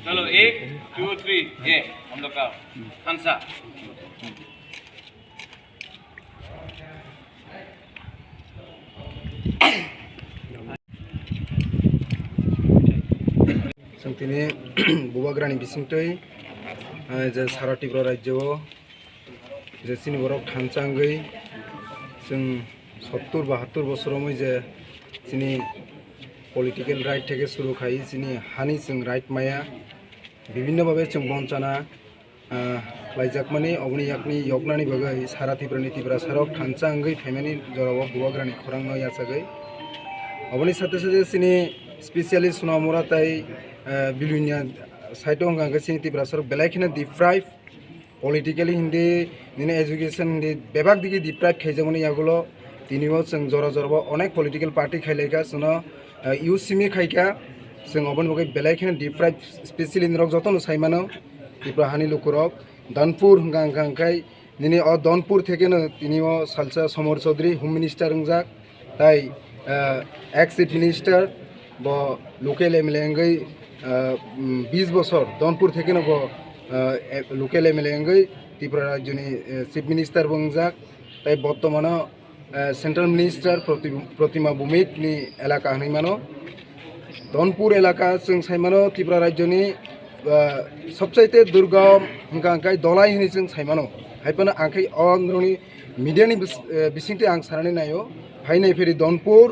चलो 1 2 3 ये हम लोग का थानसा जोंनि बुबाग्रानि बिसिंथै जे सारा त्रिपुरा राज्योआव जे सिनि बरक थानसांगै जों 70-72 बोसोराव जे सिनि पलिटिकल राइट থেকে শুরু খাই सिनि हानि जों राइट माया विभिन्न भावे जों बंचाना लाइजाकमानि अबनि याकनि यकनानि बगै सारा त्रिपुरा सारक थानसांगै फैमानि जराव बुबाग्रानि खरांनो यासागै अबनि साथे साथे सिनि स्पेशली सुनामरा ताई बिलुनिया साइटों गांगे सिनि त्रिपुरा सारक बेलायखिना डिप्राइव पलिटिकली हिंदी निने एजुकेशन हिंदी बेबाक दिगि डिप्राइव खाइजामनि यागुलो तिनिबो जों जरा जराबो अनेक पलिटिकल पार्टी खाइलायगा सुनो इउसिमि खाइका जों अबन बगै बेलायखिना डिप्राइव स्पेशली नरक जतन साइमानो त्रिपुरा हानि लुकुरक दानपुर गांगांखाय निने अ दानपुर थेकेनो तिनिबो सालसा समर चौधरी होम मिनिस्टर रंजाक ताई एक्स चीफ मिनिस्टर ब लोकल एमएलए अंगै 20 বছর दानपुर थेकेनो ब लोकल एमएलए अंगै त्रिपुरा राज्यनि चीफ मिनिस्टर बंजाक ताई बर्तमान सेंट्रल मिनिस्टर प्रतिमा भूमिकनि एलाका हनैमानो दानपुर एलाका जों साइमानो त्रिपुरा राज्यनि सबचाइते दुर्गम हंगांखाय दलाय हनि जों साइमानो हाइपानो आंखै अंग्रनि मीडियानि बिसिंथि आं सारनानै नायो फाइनाय फेरि दानपुर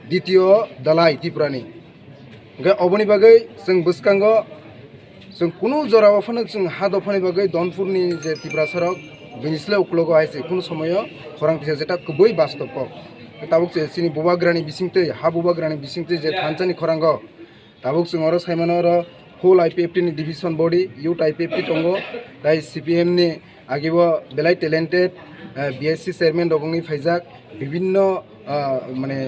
द्वितीय दलाय त्रिपुरानि ओमफ्राय अबनि बागै जों बुसकांगो जों कुनु जरावाफानो जों हादफानि बागै दानपुरनि जे त्रिपुरा सरक बिनिस्ले उक्लगो आइसे कुनु समय खरां पिसा जेटा गुबै बास्तव ताबुक सिनि बुबाग्रानि बिसिंथै हा बुबाग्रानि बिसिंथै जे थानसानि खरांगो ताबुक जों अर साइमानो अर होल Ipft नि डिविजन बडी यूथ Ipft दंगो दाइ Cpim नि आगिबो बेलाय टेलेंटेड BSc चेयरमैन दगंनि फाइजाक विभिन्न माने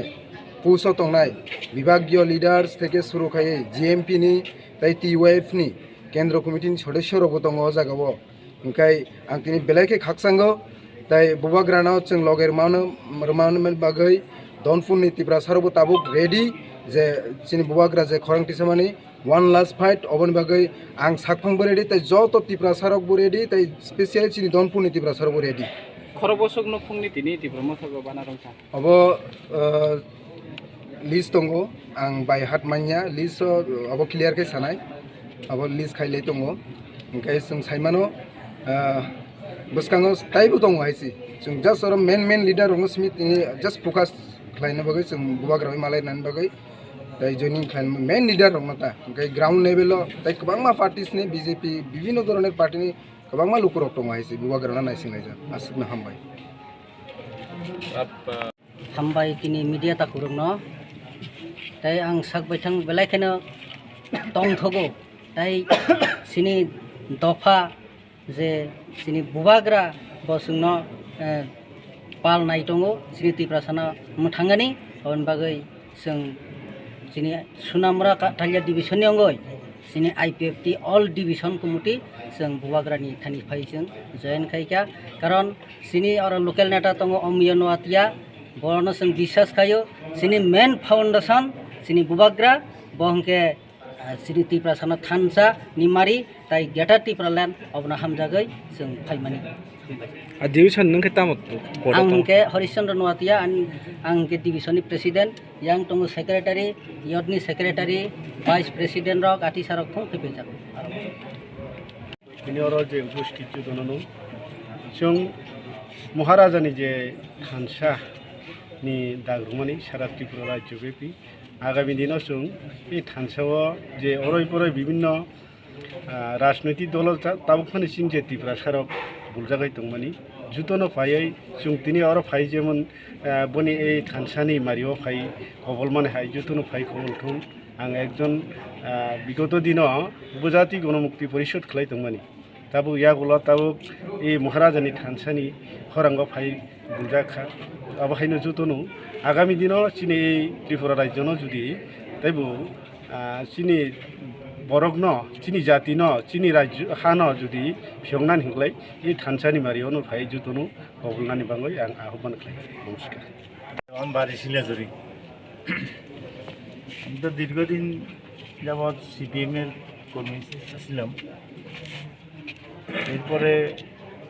पुसो तंनाय विभागीय लीडर्स थेके शुरू खायै GMP नि दाइ TUF नि केंद्र कमिटिनि सदस्य रबो दंगो जागावो ओंखाय आं तिनि बेलायखे खाकसांगो दाइ बुबाग्रानो जों लगेर मानो बागै दानपुरनि त्रिपुरा सारबो ताबुक रेडी जे सिनि बुबाग्रा जे खरां तिसामानि वन लास्ट फाइट अबन बागै आं साकफांबो रेडी ताइ जत त्रिपुरा सारकबो रेडी ताइ स्पेशली सिनि दानपुरनि त्रिपुरा सारबो रेडी खरबसक न फुंनि तिनि त्रिपुरा मथागो बाना रंसा अब लिस्ट दंगो आं बाय हात मान्या लिस्ट अब क्लियर के सानाय अब लिस्ट खाइले दंगो ओंखाय जों साइमानो बुसकांगो ताइबो दंगो आइसि जों जस्ट अर मेन लीडर रंग स्मिथ जस्ट फोकस खालायनो बागै जों बुबाग्रावै मालायनानै बागै ताइ जयनिं खालायनो मेन लीडर रंगता ओंखाय ग्राउंड लेभेलाव ताइ गोबांमा पार्टिसनि बीजेपी विभिन्न धरনের पार्टीनि गोबांमा लुकुरक दङ आइसि बुबाग्रावना नायसिंनायजा आसिकनो हामबाय किनि मीडिया ताकुरनो ताइ आं साकबायथां बेलायखायनो दंथगो ताइ सिनि दफा जे सिनि बुबाग्रा बसुंनो पाल नाय दंगो सिनि त्रिपुरा साना मुथांगानि अन बागै जों सिनि सुनामरा थालिया डिविजननि अंगै सिनि Ipft ऑल डिविजन कमिटी जों बुबाग्रानि थानि फाइजों जयन खाइका कारण सिनि और लोकल नेता दंगो अमियनो आतिया बरनो जों बिश्वास खायो सिनि मेन फाउंडेशन सिनि बुबाग्रा बहंके सिनि त्रिपुरा साना थानसा निमारी ताइ गेटा त्रिपुरा लैंड अबना हामजागै जों फाइमानि डिविजन नोंखे तामत आंके हरिश्चंद्र नवातिया आंके डिविजननि president yang tunggu secretary yodni secretary vice president rok ati sarok thong fepejak ini oro je उपस्थित दननो जों महाराजानि जे थानसा नि दाग्रुमानि सारा त्रिपुरा राज्य बेपि आगामी दिनाव जों बे थानसाव जे अरय बरय विभिन्न राजनैतिक दल ताबुकफोरनि सिं जे त्रिपुरा सारक बुलजागाय दंमानि जुतनो फायै जों दिनै अर फाय जेमन बनि ए थानसानि मारियाव फाय खबल माने हाय जुतनो फाय खबलथुम आं एकजन बिगत दिनाव उपजाति गणमुक्ति परिषद खालाय दंमानि ताबु यागुला ताबु ए महाराजानि थानसानि खरांग फाय बुलजाखा अबहायनो जुतनो आगामी दिनाव सिनि त्रिपुरा राज्यनो जुदि ताइबु सिनि বরক ন চিনি জাতি ন চিনি রাজ্য হা ন যদি ফিয়ংনান হিংলাই এই থানসানি মারিয়ানো ভাই জুতনো হবলনানি বাঙ্গই আং আহ্বান খাই নমস্কার। আমার বাড়ি শিলাচুরি। আমি তো দীর্ঘদিন যাবৎ সিপিএমের কর্মী ছিলাম। এরপরে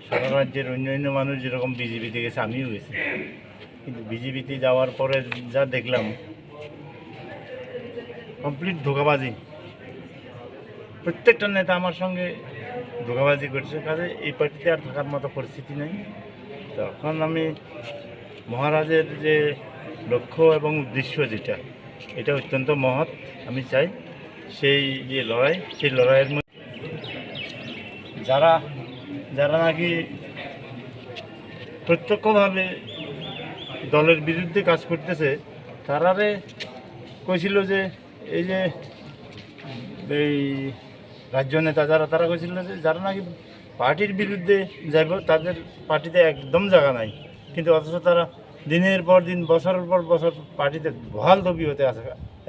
সারা রাজ্যের অন্যান্য মানুষ যেরকম বিজেপিতে গেছে আমিও গেছি, কিন্তু বিজেপিতে যাওয়ার পরে যা দেখলাম কমপ্লিট ধোঁকাবাজি। প্রত্যেকটা নেতা আমার সঙ্গে ধোঁকাবাজি করছে, কাজে এই পার্টিতে আর থাকার মতো পরিস্থিতি নেই। তখন আমি মহারাজের যে লক্ষ্য এবং উদ্দেশ্য যেটা, এটা অত্যন্ত মহৎ। আমি চাই সেই যে লড়াই, সেই লড়াইয়ের মধ্যে যারা যারা নাকি প্রত্যক্ষভাবে দলের বিরুদ্ধে কাজ করতেছে, তারারে কইছিল যে এই যে এই রাজ্য নেতা যারা, তারা কইছিল যে যারা নাকি পার্টির বিরুদ্ধে যাইব তাদের পার্টিতে একদম জায়গা নাই, কিন্তু অথচ তারা দিনের পর দিন বছরের পর বছর পার্টিতে বহাল দবি হতে আছে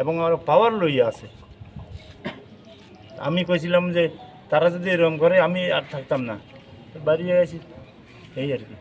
এবং আরও পাওয়ার লইয়া আছে। আমি কইছিলাম যে তারা যদি এরকম করে আমি আর থাকতাম না, বাড়ি গেছি, এই আর কি।